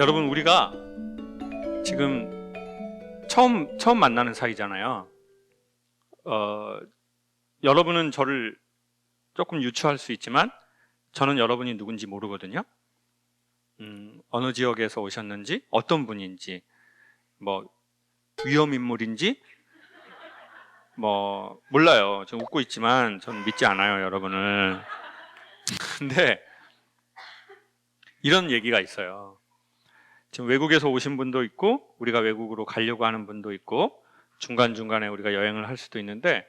여러분, 우리가 지금 처음 만나는 사이잖아요. 여러분은 저를 조금 유추할 수 있지만 저는 여러분이 누군지 모르거든요. 어느 지역에서 오셨는지, 어떤 분인지, 뭐 위험 인물인지 뭐 몰라요. 저 웃고 있지만 저는 믿지 않아요, 여러분을. 근데 이런 얘기가 있어요. 지금 외국에서 오신 분도 있고 우리가 외국으로 가려고 하는 분도 있고 중간중간에 우리가 여행을 할 수도 있는데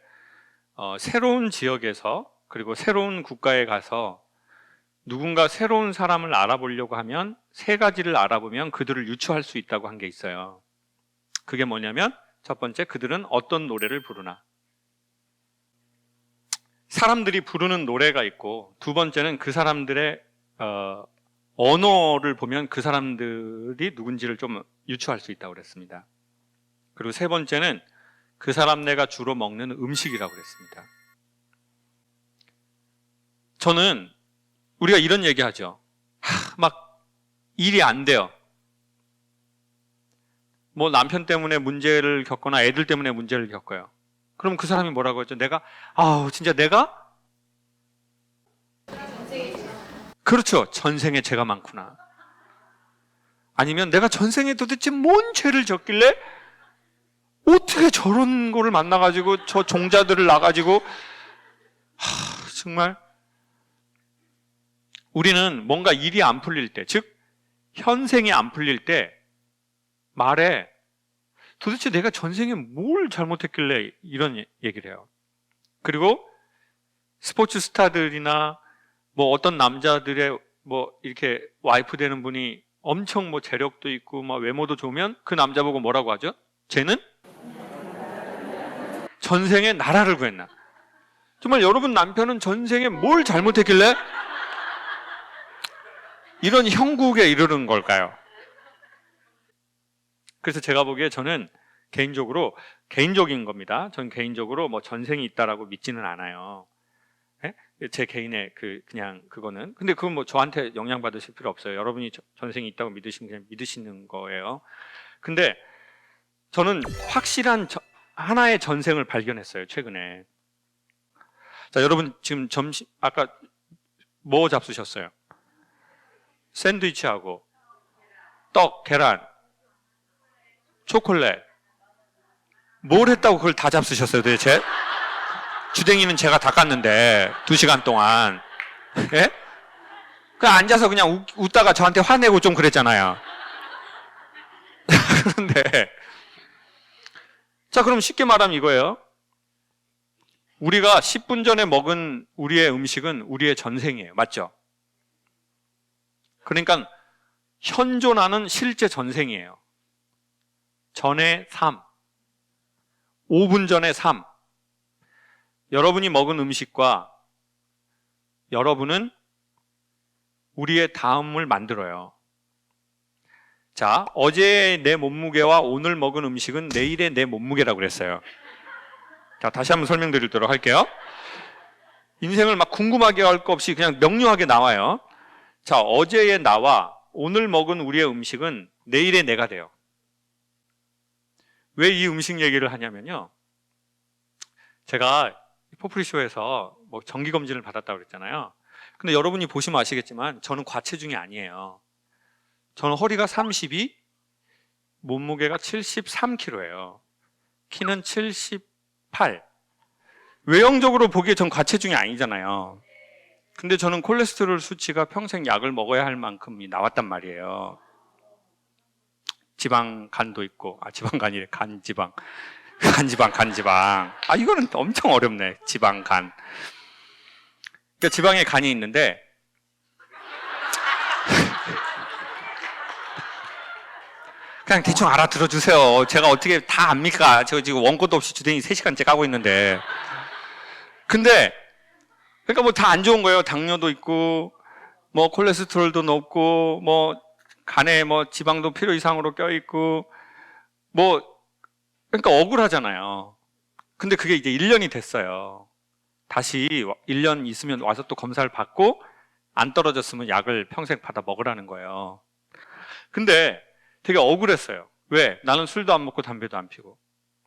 새로운 지역에서 그리고 새로운 국가에 가서 누군가 새로운 사람을 알아보려고 하면 세 가지를 알아보면 그들을 유추할 수 있다고 한 게 있어요. 그게 뭐냐면 첫 번째, 그들은 어떤 노래를 부르나. 사람들이 부르는 노래가 있고, 두 번째는 그 사람들의 언어를 보면 그 사람들이 누군지를 좀 유추할 수 있다고 그랬습니다. 그리고 세 번째는 그 사람네가 주로 먹는 음식이라고 그랬습니다. 저는 우리가 이런 얘기 하죠. 막 일이 안 돼요. 뭐 남편 때문에 문제를 겪거나 애들 때문에 문제를 겪어요. 그럼 그 사람이 뭐라고 했죠? 진짜 내가? 그렇죠. 전생에 죄가 많구나. 아니면 내가 전생에 도대체 뭔 죄를 졌길래 어떻게 저런 거를 만나가지고 저 종자들을 놔가지고 정말 우리는 뭔가 일이 안 풀릴 때, 즉 현생이 안 풀릴 때 말에 도대체 내가 전생에 뭘 잘못했길래 이런 얘기를 해요. 그리고 스포츠 스타들이나 뭐 어떤 남자들의 뭐 이렇게 와이프 되는 분이 엄청 뭐 재력도 있고 뭐 외모도 좋으면 그 남자 보고 뭐라고 하죠? 쟤는 전생에 나라를 구했나? 정말 여러분 남편은 전생에 뭘 잘못했길래 이런 형국에 이르는 걸까요? 그래서 제가 보기에 저는 개인적인 겁니다. 전 개인적으로 뭐 전생이 있다라고 믿지는 않아요. 네? 제 개인의 그냥 그거는. 근데 그건 뭐 저한테 영향 받으실 필요 없어요. 여러분이 전생이 있다고 믿으시면 그냥 믿으시는 거예요. 근데 저는 확실한 하나의 전생을 발견했어요, 최근에. 자, 여러분 지금 아까 뭐 잡수셨어요? 샌드위치하고 떡, 계란, 초콜릿. 뭘 했다고 그걸 다 잡수셨어요, 도대체? 주댕이는 제가 닦았는데 2시간 동안. 예? 그냥 앉아서 그냥 웃다가 저한테 화내고 좀 그랬잖아요. 그런데 자, 그럼 쉽게 말하면 이거예요. 우리가 10분 전에 먹은 우리의 음식은 우리의 전생이에요. 맞죠? 그러니까 현존하는 실제 전생이에요. 전의 삶, 5분 전의 삶. 여러분이 먹은 음식과 여러분은 우리의 다음을 만들어요. 자, 어제의 내 몸무게와 오늘 먹은 음식은 내일의 내 몸무게라고 그랬어요. 자, 다시 한번 설명드리도록 할게요. 인생을 막 궁금하게 할 거 없이 그냥 명료하게 나와요. 자, 어제의 나와 오늘 먹은 우리의 음식은 내일의 내가 돼요. 왜 이 음식 얘기를 하냐면요. 제가 포프리쇼에서 뭐 정기검진을 받았다고 그랬잖아요. 근데 여러분이 보시면 아시겠지만 저는 과체중이 아니에요. 저는 허리가 32, 몸무게가 73kg예요. 키는 78. 외형적으로 보기에 전 과체중이 아니잖아요. 근데 저는 콜레스테롤 수치가 평생 약을 먹어야 할 만큼이 나왔단 말이에요. 지방간도 있고, 지방간이래, 간지방. 간지방. 이거는 엄청 어렵네, 지방간. 그러니까 지방에 간이 있는데, 그냥 대충 알아들어 주세요. 제가 어떻게 다 압니까? 제가 지금 원고도 없이 주댕이 3시간째 까고 있는데. 근데, 그러니까 뭐 다 안 좋은 거예요. 당뇨도 있고, 뭐 콜레스테롤도 높고, 뭐 간에 뭐 지방도 필요 이상으로 껴있고, 뭐, 그러니까 억울하잖아요. 근데 그게 이제 1년이 됐어요. 다시 1년 있으면 와서 또 검사를 받고, 안 떨어졌으면 약을 평생 받아 먹으라는 거예요. 근데 되게 억울했어요. 왜? 나는 술도 안 먹고 담배도 안 피고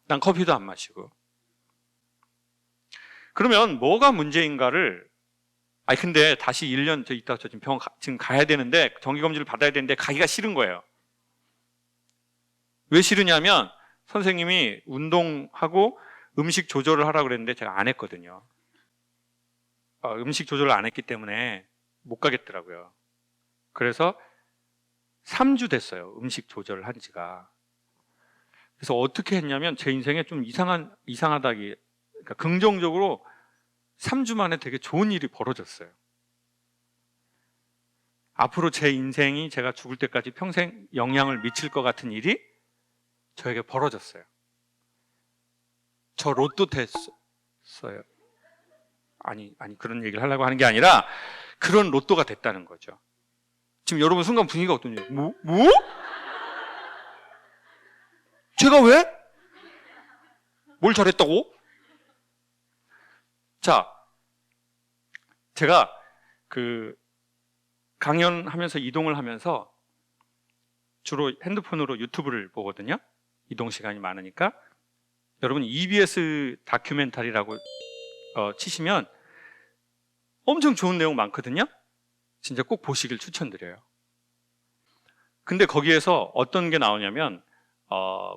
난 커피도 안 마시고. 그러면 뭐가 문제인가를 근데 다시 1년 있다 저 지금 병원 지금 가야 되는데 정기검진을 받아야 되는데 가기가 싫은 거예요. 왜 싫으냐면 선생님이 운동하고 음식 조절을 하라고 그랬는데 제가 안 했거든요. 음식 조절을 안 했기 때문에 못 가겠더라고요. 그래서 3주 됐어요. 음식 조절을 한 지가. 그래서 어떻게 했냐면 제 인생에 좀 이상하다기, 그러니까 긍정적으로 3주 만에 되게 좋은 일이 벌어졌어요. 앞으로 제 인생이 제가 죽을 때까지 평생 영향을 미칠 것 같은 일이 저에게 벌어졌어요. 저 로또 됐어요. 아니 그런 얘기를 하려고 하는 게 아니라 그런 로또가 됐다는 거죠. 지금 여러분 순간 분위기가 어떠냐? 뭐? 제가 왜? 뭘 잘했다고? 자, 제가 강연하면서 이동을 하면서 주로 핸드폰으로 유튜브를 보거든요. 이동 시간이 많으니까. 여러분 EBS 다큐멘터리라고 치시면 엄청 좋은 내용 많거든요. 진짜 꼭 보시길 추천드려요. 근데 거기에서 어떤 게 나오냐면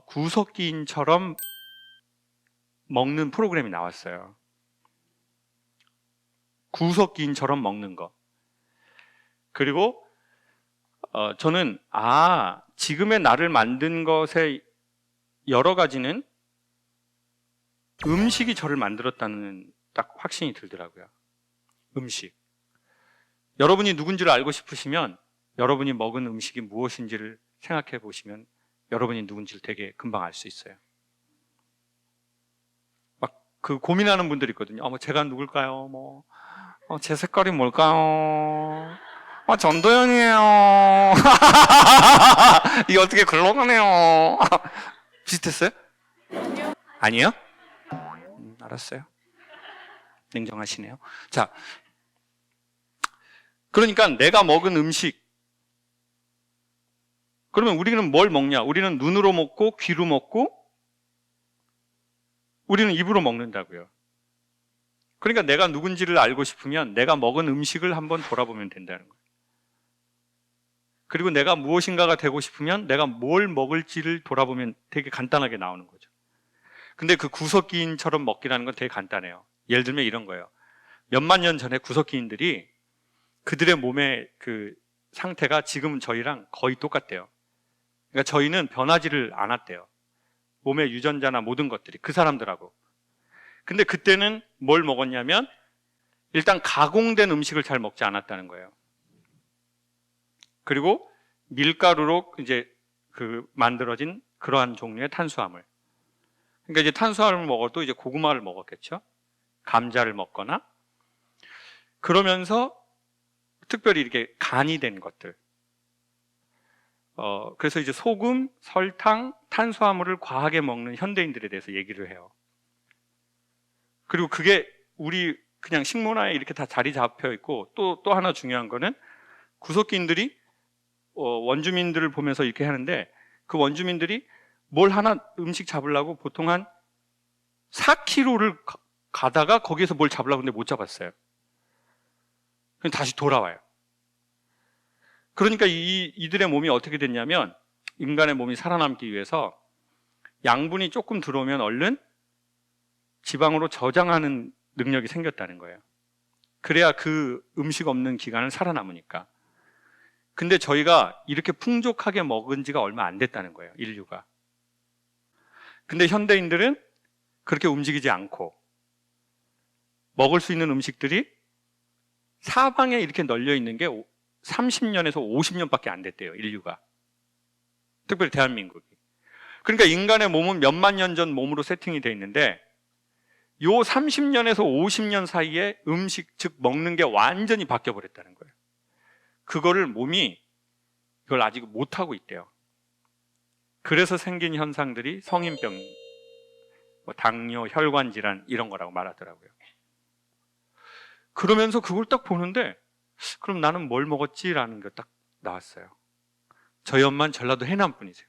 구석기인처럼 먹는 프로그램이 나왔어요. 구석기인처럼 먹는 거. 그리고 저는 지금의 나를 만든 것의 여러 가지는 음식이 저를 만들었다는 딱 확신이 들더라고요. 음식. 여러분이 누군지를 알고 싶으시면 여러분이 먹은 음식이 무엇인지를 생각해 보시면 여러분이 누군지를 되게 금방 알 수 있어요. 막 고민하는 분들이 있거든요. 제가 누굴까요? 제 색깔이 뭘까요? 전도연이에요. 이게 어떻게 글러가네요. 비슷했어요? 아니요? 알았어요. 냉정하시네요. 자, 그러니까 내가 먹은 음식, 그러면 우리는 뭘 먹냐? 우리는 눈으로 먹고 귀로 먹고 우리는 입으로 먹는다고요. 그러니까 내가 누군지를 알고 싶으면 내가 먹은 음식을 한번 돌아보면 된다는 거예요. 그리고 내가 무엇인가가 되고 싶으면 내가 뭘 먹을지를 돌아보면 되게 간단하게 나오는 거죠. 근데 그 구석기인처럼 먹기라는 건 되게 간단해요. 예를 들면 이런 거예요. 몇만 년 전에 구석기인들이 그들의 몸의 상태가 지금 저희랑 거의 똑같대요. 그러니까 저희는 변하지를 않았대요. 몸의 유전자나 모든 것들이 그 사람들하고. 근데 그때는 뭘 먹었냐면 일단 가공된 음식을 잘 먹지 않았다는 거예요. 그리고 밀가루로 이제 만들어진 그러한 종류의 탄수화물. 그러니까 이제 탄수화물을 먹어도 이제 고구마를 먹었겠죠. 감자를 먹거나. 그러면서 특별히 이렇게 간이 된 것들. 그래서 이제 소금, 설탕, 탄수화물을 과하게 먹는 현대인들에 대해서 얘기를 해요. 그리고 그게 우리 그냥 식문화에 이렇게 다 자리 잡혀 있고 또 하나 중요한 거는 구석기인들이 원주민들을 보면서 이렇게 하는데 그 원주민들이 뭘 하나 음식 잡으려고 보통 한 4km를 가다가 거기에서 뭘 잡으려고 하는데 못 잡았어요. 그럼 다시 돌아와요. 그러니까 이들의 몸이 어떻게 됐냐면 인간의 몸이 살아남기 위해서 양분이 조금 들어오면 얼른 지방으로 저장하는 능력이 생겼다는 거예요. 그래야 그 음식 없는 기간을 살아남으니까. 근데 저희가 이렇게 풍족하게 먹은 지가 얼마 안 됐다는 거예요, 인류가. 근데 현대인들은 그렇게 움직이지 않고 먹을 수 있는 음식들이 사방에 이렇게 널려 있는 게 30년에서 50년밖에 안 됐대요, 인류가. 특별히 대한민국이. 그러니까 인간의 몸은 몇만 년 전 몸으로 세팅이 돼 있는데 요 30년에서 50년 사이에 음식, 즉 먹는 게 완전히 바뀌어 버렸다는 거예요. 그거를 몸이 이걸 아직 못하고 있대요. 그래서 생긴 현상들이 성인병, 당뇨, 혈관 질환 이런 거라고 말하더라고요. 그러면서 그걸 딱 보는데 그럼 나는 뭘 먹었지라는 게 딱 나왔어요. 저희 엄마는 전라도 해남 분이세요.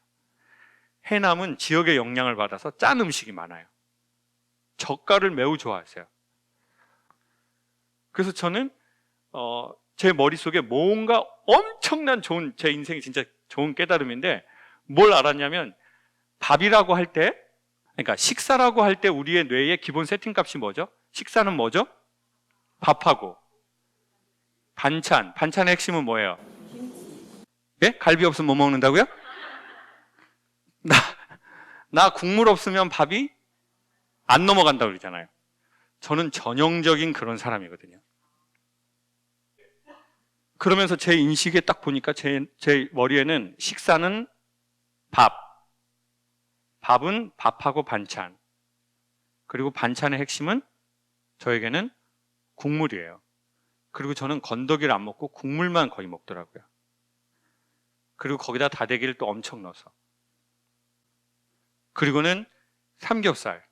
해남은 지역의 영향을 받아서 짠 음식이 많아요. 젓갈을 매우 좋아하세요. 그래서 저는 제 머릿속에 뭔가 엄청난 좋은, 제 인생이 진짜 좋은 깨달음인데, 뭘 알았냐면 밥이라고 할 때, 그러니까 식사라고 할 때 우리의 뇌의 기본 세팅값이 뭐죠? 식사는 뭐죠? 밥하고 반찬의 핵심은 뭐예요? 예? 갈비 없으면 뭐 먹는다고요? 나 국물 없으면 밥이 안 넘어간다고 그러잖아요. 저는 전형적인 그런 사람이거든요. 그러면서 제 인식에 딱 보니까 제 머리에는 식사는 밥은 밥하고 반찬, 그리고 반찬의 핵심은 저에게는 국물이에요. 그리고 저는 건더기를 안 먹고 국물만 거의 먹더라고요. 그리고 거기다 다대기를 또 엄청 넣어서. 그리고는 삼겹살,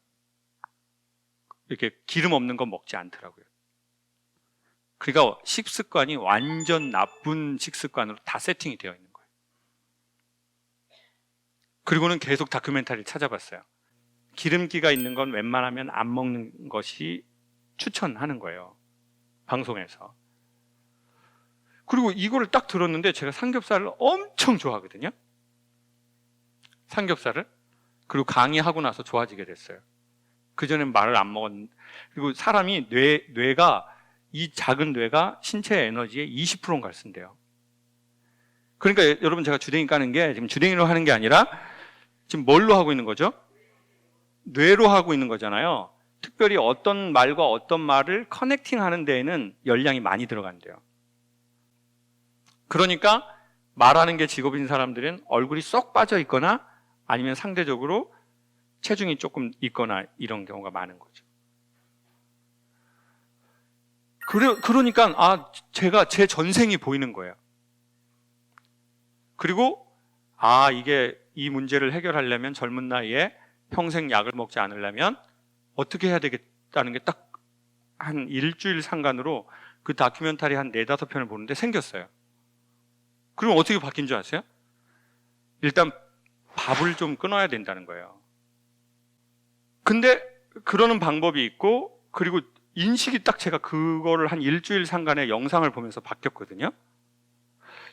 이렇게 기름 없는 건 먹지 않더라고요. 그러니까 식습관이 완전 나쁜 식습관으로 다 세팅이 되어 있는 거예요. 그리고는 계속 다큐멘터리를 찾아봤어요. 기름기가 있는 건 웬만하면 안 먹는 것이 추천하는 거예요, 방송에서. 그리고 이거를 딱 들었는데 제가 삼겹살을 엄청 좋아하거든요. 삼겹살을. 그리고 강의하고 나서 좋아지게 됐어요. 그전엔 말을 안 먹었는데. 그리고 사람이 뇌가, 이 작은 뇌가 신체 에너지의 20%인가 쓴대요. 그러니까 여러분, 제가 주댕이 까는 게 지금 주댕이로 하는 게 아니라 지금 뭘로 하고 있는 거죠? 뇌로 하고 있는 거잖아요. 특별히 어떤 말과 어떤 말을 커넥팅 하는 데에는 열량이 많이 들어간대요. 그러니까 말하는 게 직업인 사람들은 얼굴이 쏙 빠져 있거나 아니면 상대적으로 체중이 조금 있거나 이런 경우가 많은 거죠. 그러니까 제가 제 전생이 보이는 거예요. 그리고 이게 이 문제를 해결하려면 젊은 나이에 평생 약을 먹지 않으려면 어떻게 해야 되겠다는 게 딱 한 일주일 상간으로 그 다큐멘터리 한 4-5편을 보는데 생겼어요. 그럼 어떻게 바뀐 줄 아세요? 일단 밥을 좀 끊어야 된다는 거예요. 근데 그러는 방법이 있고, 그리고 인식이 딱 제가 그거를 한 일주일 상간의 영상을 보면서 바뀌었거든요.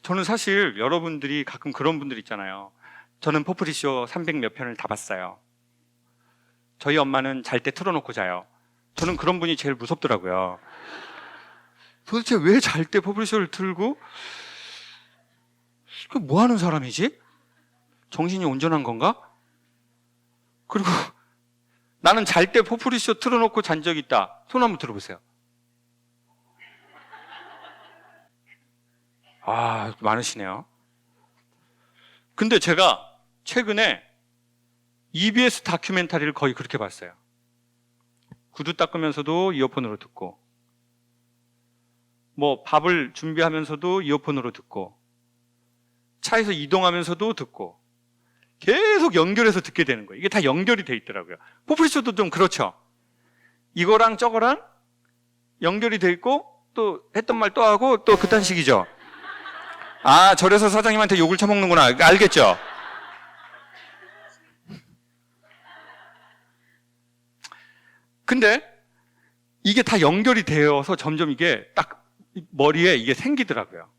저는 사실 여러분들이 가끔 그런 분들 있잖아요. 저는 포프리쇼 300몇 편을 다 봤어요. 저희 엄마는 잘 때 틀어놓고 자요. 저는 그런 분이 제일 무섭더라고요. 도대체 왜 잘 때 포프리쇼를 틀고, 뭐 하는 사람이지? 정신이 온전한 건가? 그리고 나는 잘 때 포프리쇼 틀어놓고 잔 적 있다. 손 한번 들어보세요. 많으시네요. 근데 제가 최근에 EBS 다큐멘터리를 거의 그렇게 봤어요. 구두 닦으면서도 이어폰으로 듣고, 뭐 밥을 준비하면서도 이어폰으로 듣고, 차에서 이동하면서도 듣고, 계속 연결해서 듣게 되는 거예요. 이게 다 연결이 돼 있더라고요. 포프리쇼도 좀 그렇죠. 이거랑 저거랑 연결이 돼 있고, 또 했던 말 또 하고, 또 그딴 식이죠. 저래서 사장님한테 욕을 처먹는구나. 알겠죠? 근데 이게 다 연결이 되어서 점점 이게 딱 머리에 이게 생기더라고요.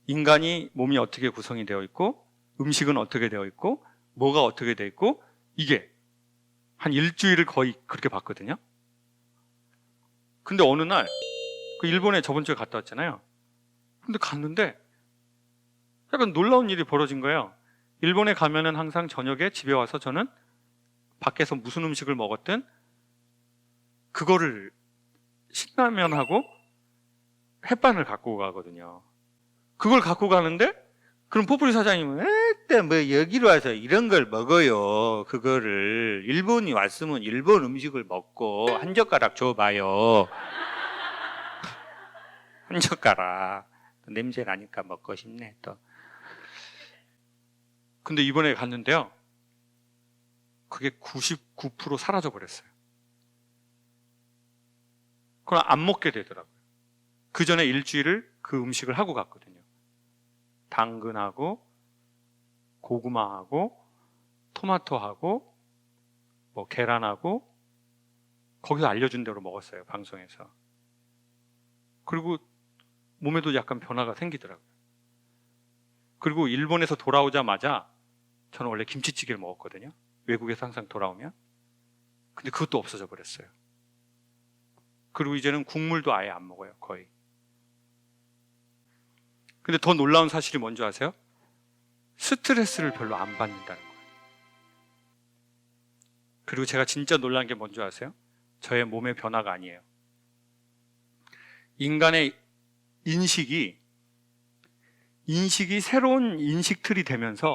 인간이 몸이 어떻게 구성이 되어 있고, 음식은 어떻게 되어 있고, 뭐가 어떻게 되어 있고, 이게 한 일주일을 거의 그렇게 봤거든요. 근데 어느 날, 그 일본에 저번 주에 갔다 왔잖아요. 근데 갔는데 약간 놀라운 일이 벌어진 거예요. 일본에 가면은 항상 저녁에 집에 와서 저는 밖에서 무슨 음식을 먹었든 그거를 신라면하고 햇반을 갖고 가거든요. 그걸 갖고 가는데, 그럼 포프리 사장님은 뭐 여기로 와서 이런 걸 먹어요. 그거를 일본이 왔으면 일본 음식을 먹고 한 젓가락 줘봐요. 한 젓가락. 냄새 나니까 먹고 싶네 또. 근데 이번에 갔는데요, 그게 99% 사라져 버렸어요. 그럼 안 먹게 되더라고요. 그 전에 일주일을 그 음식을 하고 갔거든요. 당근하고 고구마하고 토마토하고 뭐 계란하고 거기서 알려준 대로 먹었어요, 방송에서. 그리고 몸에도 약간 변화가 생기더라고요. 그리고 일본에서 돌아오자마자 저는 원래 김치찌개를 먹었거든요. 외국에서 항상 돌아오면. 근데 그것도 없어져 버렸어요. 그리고 이제는 국물도 아예 안 먹어요, 거의. 근데 더 놀라운 사실이 뭔지 아세요? 스트레스를 별로 안 받는다는 거예요. 그리고 제가 진짜 놀란 게 뭔지 아세요? 저의 몸의 변화가 아니에요. 인간의 인식이 새로운 인식틀이 되면서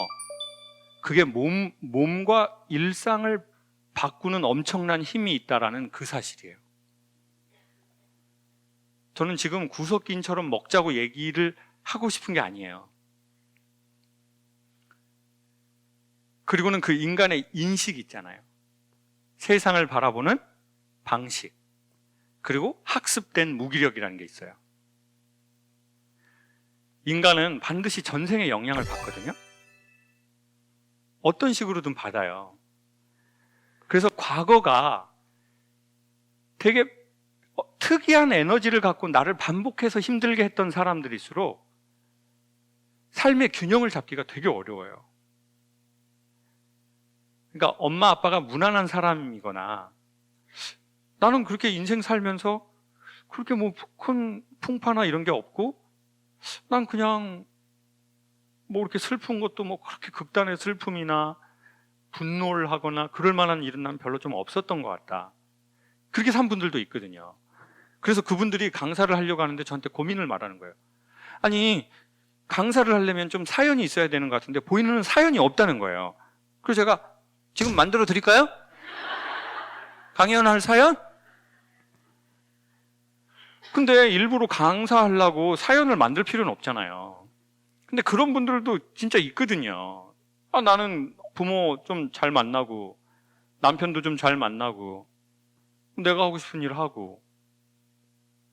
그게 몸과 일상을 바꾸는 엄청난 힘이 있다라는 그 사실이에요. 저는 지금 구석기인처럼 먹자고 얘기를 하고 싶은 게 아니에요. 그리고는 그 인간의 인식이 있잖아요. 세상을 바라보는 방식, 그리고 학습된 무기력이라는 게 있어요. 인간은 반드시 전생의 영향을 받거든요. 어떤 식으로든 받아요. 그래서 과거가 되게 특이한 에너지를 갖고 나를 반복해서 힘들게 했던 사람들일수록 삶의 균형을 잡기가 되게 어려워요. 그러니까 엄마 아빠가 무난한 사람이거나 나는 그렇게 인생 살면서 그렇게 뭐 큰 풍파나 이런 게 없고 난 그냥 뭐 이렇게 슬픈 것도 뭐 그렇게 극단의 슬픔이나 분노를 하거나 그럴 만한 일은 난 별로 좀 없었던 것 같다. 그렇게 산 분들도 있거든요. 그래서 그분들이 강사를 하려고 하는데 저한테 고민을 말하는 거예요. 아니, 강사를 하려면 좀 사연이 있어야 되는 것 같은데 보이는 사연이 없다는 거예요. 그래서 제가 지금 만들어 드릴까요? 강연할 사연? 근데 일부러 강사하려고 사연을 만들 필요는 없잖아요. 근데 그런 분들도 진짜 있거든요. 아, 나는 부모 좀 잘 만나고 남편도 좀 잘 만나고 내가 하고 싶은 일 하고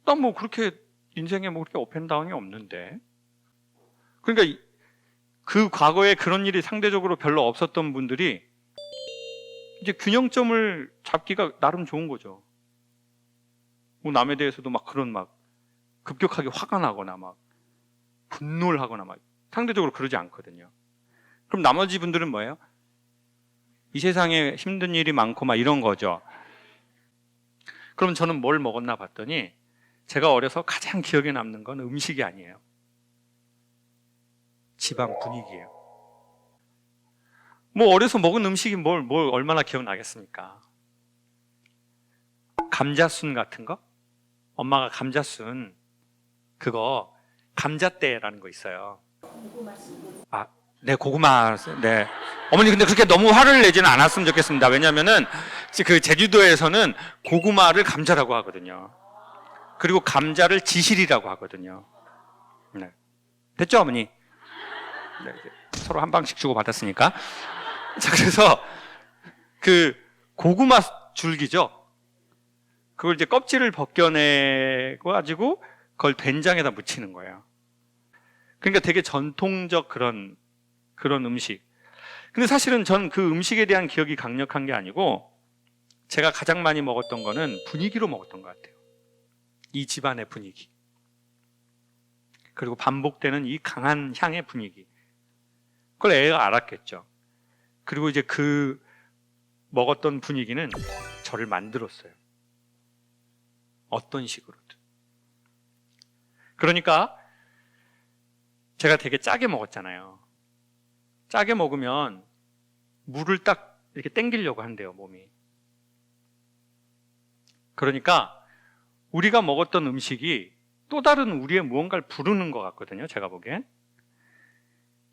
난 뭐 그렇게 인생에 뭐 그렇게 업앤다운이 없는데. 그러니까 그 과거에 그런 일이 상대적으로 별로 없었던 분들이 이제 균형점을 잡기가 나름 좋은 거죠. 뭐 남에 대해서도 막 그런 막 급격하게 화가 나거나 막 분노를 하거나 막 상대적으로 그러지 않거든요. 그럼 나머지 분들은 뭐예요? 이 세상에 힘든 일이 많고 막 이런 거죠. 그럼 저는 뭘 먹었나 봤더니 제가 어려서 가장 기억에 남는 건 음식이 아니에요. 집안 분위기예요. 뭐 어려서 먹은 음식이 뭘 얼마나 기억나겠습니까? 감자순 같은 거? 엄마가 감자순 그거 감자대라는 거 있어요. 아, 네, 고구마. 네. 어머니 근데 그렇게 너무 화를 내지는 않았으면 좋겠습니다. 왜냐면은 그 제주도에서는 고구마를 감자라고 하거든요. 그리고 감자를 지실이라고 하거든요. 네. 됐죠, 어머니? 네, 서로 한 방씩 주고 받았으니까. 자, 그래서 그 고구마 줄기죠. 그걸 이제 껍질을 벗겨내 가지고 그걸 된장에다 묻히는 거예요. 그러니까 되게 전통적 그런 음식. 근데 사실은 전 그 음식에 대한 기억이 강력한 게 아니고 제가 가장 많이 먹었던 거는 분위기로 먹었던 것 같아요. 이 집안의 분위기. 그리고 반복되는 이 강한 향의 분위기. 그걸 애가 알았겠죠. 그리고 이제 그 먹었던 분위기는 저를 만들었어요. 어떤 식으로든. 그러니까 제가 되게 짜게 먹었잖아요. 짜게 먹으면 물을 딱 이렇게 땡기려고 한대요, 몸이. 그러니까 우리가 먹었던 음식이 또 다른 우리의 무언가를 부르는 것 같거든요, 제가 보기엔.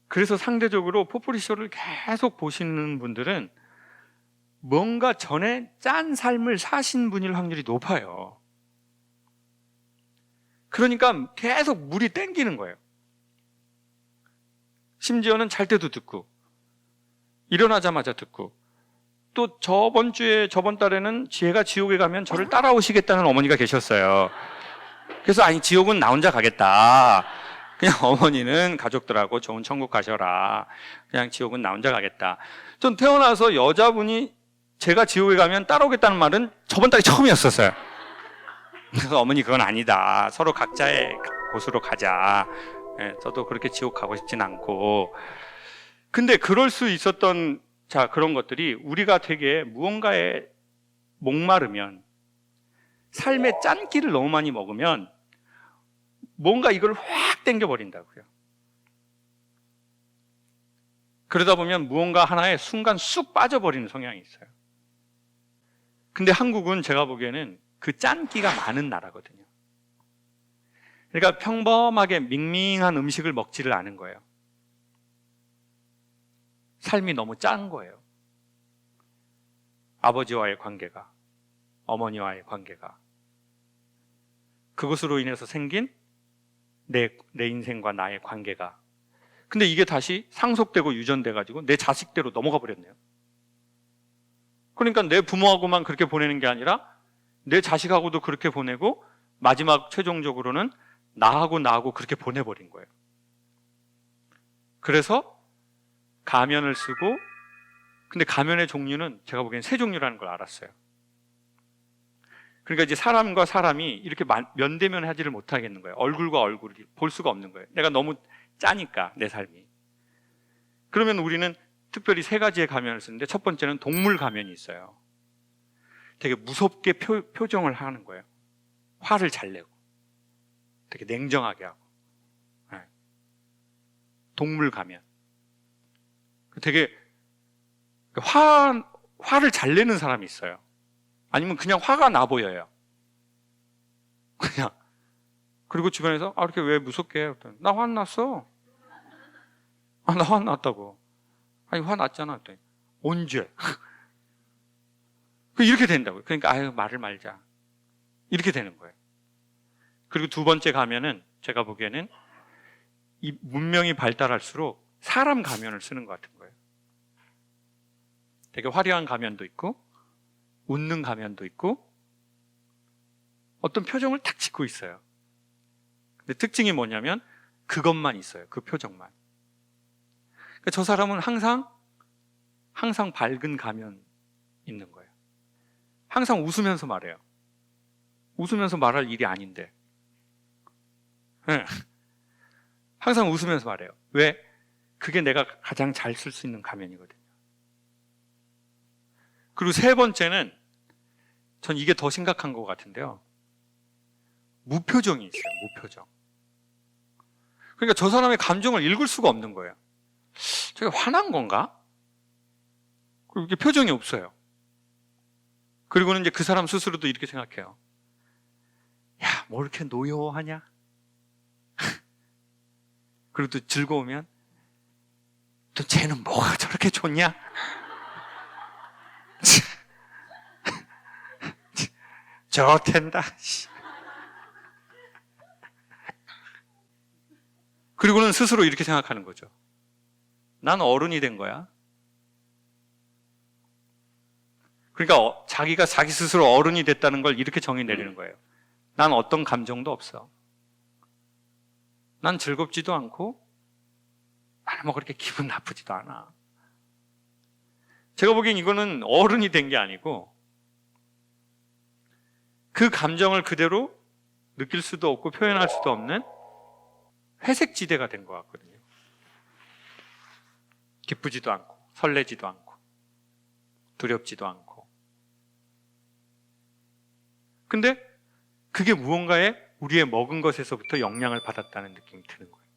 그래서 상대적으로 포프리쇼를 계속 보시는 분들은 뭔가 전에 짠 삶을 사신 분일 확률이 높아요. 그러니까 계속 물이 땡기는 거예요. 심지어는 잘 때도 듣고 일어나자마자 듣고 또 저번 달에는 지혜가 지옥에 가면 저를 따라오시겠다는 어머니가 계셨어요. 그래서 아니 지옥은 나 혼자 가겠다. 그냥 어머니는 가족들하고 좋은 천국 가셔라. 그냥 지옥은 나 혼자 가겠다. 전 태어나서 여자분이 제가 지옥에 가면 따라오겠다는 말은 저번 달에 처음이었었어요. 그래서 어머니 그건 아니다. 서로 각자의 곳으로 가자. 저도 그렇게 지옥 가고 싶진 않고. 근데 그럴 수 있었던 그런 것들이 우리가 되게 무언가에 목마르면, 삶의 짠기를 너무 많이 먹으면 뭔가 이걸 확 땡겨버린다고요. 그러다 보면 무언가 하나에 순간 쑥 빠져버리는 성향이 있어요. 근데 한국은 제가 보기에는 그 짠기가 많은 나라거든요. 그러니까 평범하게 밍밍한 음식을 먹지를 않은 거예요. 삶이 너무 짠 거예요. 아버지와의 관계가, 어머니와의 관계가, 그것으로 인해서 생긴 내 인생과 나의 관계가. 근데 이게 다시 상속되고 유전돼가지고 내 자식대로 넘어가 버렸네요. 그러니까 내 부모하고만 그렇게 보내는 게 아니라 내 자식하고도 그렇게 보내고 마지막 최종적으로는 나하고 그렇게 보내버린 거예요. 그래서 가면을 쓰고, 근데 가면의 종류는 제가 보기엔 세 종류라는 걸 알았어요. 그러니까 이제 사람과 사람이 이렇게 면대면하지를 못하겠는 거예요. 얼굴과 얼굴을 볼 수가 없는 거예요. 내가 너무 짜니까, 내 삶이. 그러면 우리는 특별히 세 가지의 가면을 쓰는데, 첫 번째는 동물 가면이 있어요. 되게 무섭게 표정을 하는 거예요. 화를 잘 내고 되게 냉정하게 하고. 동물 가면. 되게 화를 잘 내는 사람이 있어요. 아니면 그냥 화가 나 보여요. 그냥. 그리고 주변에서 이렇게 왜 무섭게 해요? 나 화났어. 나 화났다고. 아니 화났잖아. 그랬더니 언제? 이렇게 된다고요. 그러니까 말을 말자. 이렇게 되는 거예요. 그리고 두 번째 가면은 제가 보기에는 이 문명이 발달할수록 사람 가면을 쓰는 것 같은 거예요. 되게 화려한 가면도 있고 웃는 가면도 있고 어떤 표정을 탁 짓고 있어요. 근데 특징이 뭐냐면 그것만 있어요. 그 표정만. 그러니까 저 사람은 항상 밝은 가면 있는 거예요. 항상 웃으면서 말해요. 웃으면서 말할 일이 아닌데. 네. 항상 웃으면서 말해요. 왜? 그게 내가 가장 잘 쓸 수 있는 가면이거든요. 그리고 세 번째는 전 이게 더 심각한 것 같은데요. 무표정이 있어요. 무표정. 그러니까 저 사람의 감정을 읽을 수가 없는 거예요. 제가 화난 건가? 그리고 이게 표정이 없어요. 그리고는 이제 그 사람 스스로도 이렇게 생각해요. 야, 뭐 이렇게 노여하냐? 그리고 또 즐거우면 또 쟤는 뭐가 저렇게 좋냐? 좋댄다. 그리고는 스스로 이렇게 생각하는 거죠. 난 어른이 된 거야. 그러니까 자기가 자기 스스로 어른이 됐다는 걸 이렇게 정의 내리는 거예요. 난 어떤 감정도 없어. 난 즐겁지도 않고 나는 뭐 그렇게 기분 나쁘지도 않아. 제가 보기엔 이거는 어른이 된 게 아니고 그 감정을 그대로 느낄 수도 없고 표현할 수도 없는 회색지대가 된 것 같거든요. 기쁘지도 않고 설레지도 않고 두렵지도 않고. 근데 그게 무언가에 우리의 먹은 것에서부터 영향을 받았다는 느낌이 드는 거예요.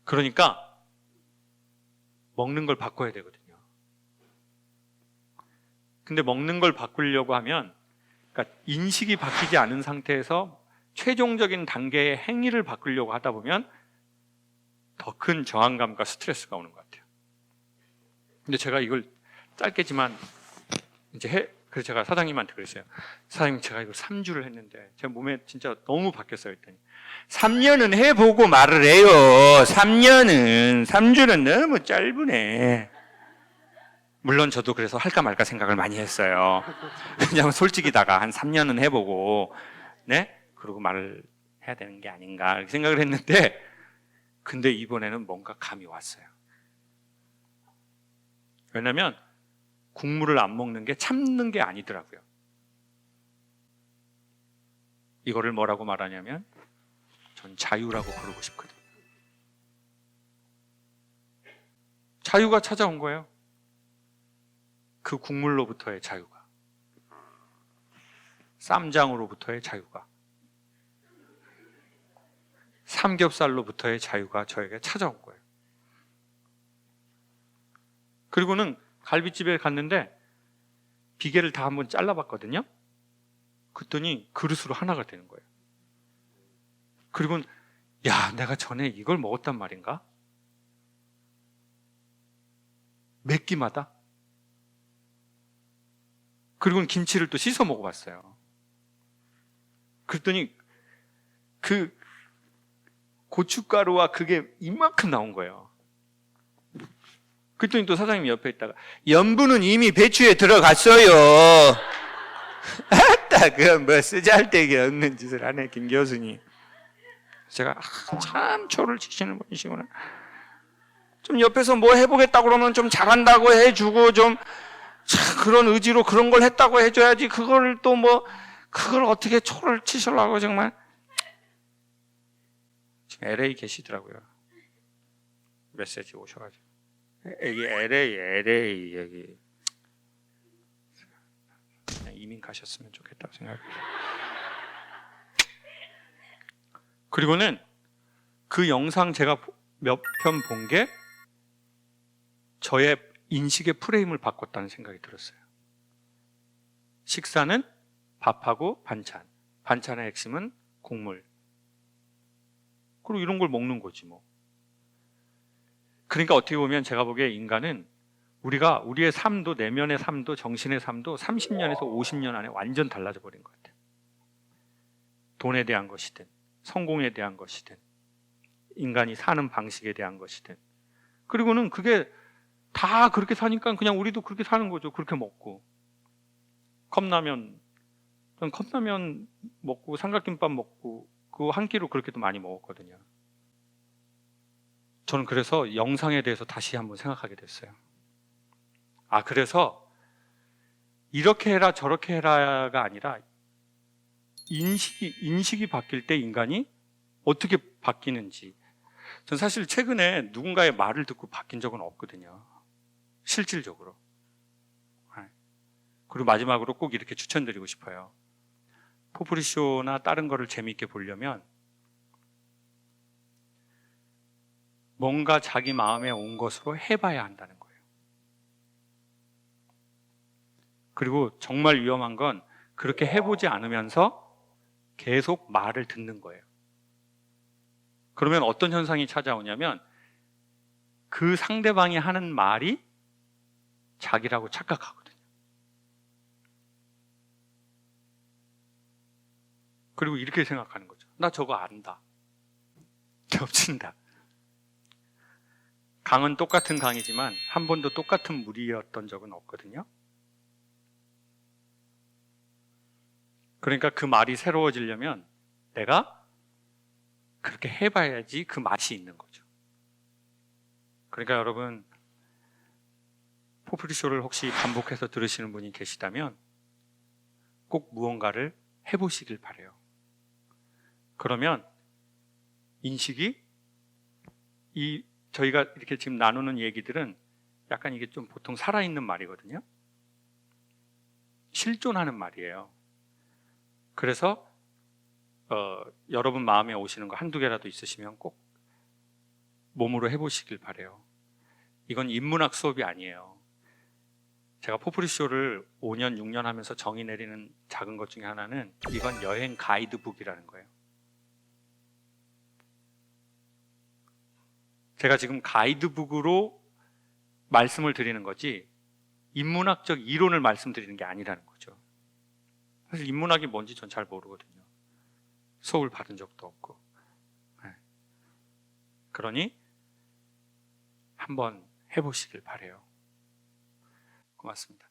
그러니까 먹는 걸 바꿔야 되거든요. 근데 먹는 걸 바꾸려고 하면, 그러니까 인식이 바뀌지 않은 상태에서 최종적인 단계의 행위를 바꾸려고 하다 보면 더 큰 저항감과 스트레스가 오는 것 같아요. 근데 제가 이걸 짧게지만 그래서 제가 사장님한테 그랬어요. 사장님, 제가 이걸 3주를 했는데 제 몸에 진짜 너무 바뀌었어요. 했더니 3년은 해보고 말을 해요. 3주는 너무 짧으네. 물론 저도 그래서 할까 말까 생각을 많이 했어요. 왜냐하면 솔직히다가 한 3년은 해보고, 네? 그러고 말을 해야 되는 게 아닌가 이렇게 생각을 했는데, 근데 이번에는 뭔가 감이 왔어요. 왜냐하면 국물을 안 먹는 게 참는 게 아니더라고요. 이거를 뭐라고 말하냐면 전 자유라고 부르고 싶거든요. 자유가 찾아온 거예요. 그 국물로부터의 자유가, 쌈장으로부터의 자유가, 삼겹살로부터의 자유가 저에게 찾아온 거예요. 그리고는 갈비집에 갔는데 비계를 다 한번 잘라봤거든요. 그랬더니 그릇으로 하나가 되는 거예요. 그리고는 야, 내가 전에 이걸 먹었단 말인가? 몇 끼마다? 그리고는 김치를 또 씻어 먹어봤어요. 그랬더니 그 고춧가루와 그게 이만큼 나온 거예요. 그랬더니 또 사장님이 옆에 있다가 염분은 이미 배추에 들어갔어요. 아따, 그건 뭐 쓰잘데기 없는 짓을 하네, 김 교수님. 제가 참 초를 치시는 분이시구나. 좀 옆에서 뭐 해보겠다고 그러면 좀 잘한다고 해주고, 좀 그런 의지로 그런 걸 했다고 해줘야지, 그걸 또 뭐 그걸 어떻게 초를 치시려고. 정말 지금 LA 계시더라고요. 메시지 오셔가지고 여기 LA 여기 그냥 이민 가셨으면 좋겠다고 생각해요. 그리고는 그 영상 제가 몇 편 본 게 저의 인식의 프레임을 바꿨다는 생각이 들었어요. 식사는 밥하고 반찬, 반찬의 핵심은 국물, 그리고 이런 걸 먹는 거지 뭐. 그러니까 어떻게 보면 제가 보기에 인간은 우리가 우리의 삶도, 내면의 삶도, 정신의 삶도 30년에서 50년 안에 완전 달라져 버린 것 같아요. 돈에 대한 것이든 성공에 대한 것이든 인간이 사는 방식에 대한 것이든. 그리고는 그게 다 그렇게 사니까 그냥 우리도 그렇게 사는 거죠. 그렇게 먹고 컵라면, 전 컵라면 먹고 삼각김밥 먹고 그 한 끼로 그렇게도 많이 먹었거든요. 저는 그래서 영상에 대해서 다시 한번 생각하게 됐어요. 아, 그래서 이렇게 해라 저렇게 해라가 아니라 인식이 바뀔 때 인간이 어떻게 바뀌는지. 전 사실 최근에 누군가의 말을 듣고 바뀐 적은 없거든요. 실질적으로. 그리고 마지막으로 꼭 이렇게 추천드리고 싶어요. 포프리쇼나 다른 거를 재미있게 보려면 뭔가 자기 마음에 온 것으로 해봐야 한다는 거예요. 그리고 정말 위험한 건 그렇게 해보지 않으면서 계속 말을 듣는 거예요. 그러면 어떤 현상이 찾아오냐면 그 상대방이 하는 말이 자기라고 착각하거든요. 그리고 이렇게 생각하는 거죠. 나 저거 안다. 겹친다. 강은 똑같은 강이지만 한 번도 똑같은 물이었던 적은 없거든요. 그러니까 그 말이 새로워지려면 내가 그렇게 해봐야지 그 맛이 있는 거죠. 그러니까 여러분, 포프리쇼를 혹시 반복해서 들으시는 분이 계시다면 꼭 무언가를 해보시길 바라요. 그러면 인식이, 저희가 이렇게 지금 나누는 얘기들은 약간 이게 좀 보통 살아있는 말이거든요. 실존하는 말이에요. 그래서 여러분 마음에 오시는 거 한두 개라도 있으시면 꼭 몸으로 해보시길 바라요. 이건 인문학 수업이 아니에요. 제가 포프리쇼를 5년, 6년 하면서 정의 내리는 작은 것 중에 하나는 이건 여행 가이드북이라는 거예요. 제가 지금 가이드북으로 말씀을 드리는 거지 인문학적 이론을 말씀드리는 게 아니라는 거죠. 사실 인문학이 뭔지 전 잘 모르거든요. 수업을 받은 적도 없고. 그러니 한번 해보시길 바라요. 고맙습니다.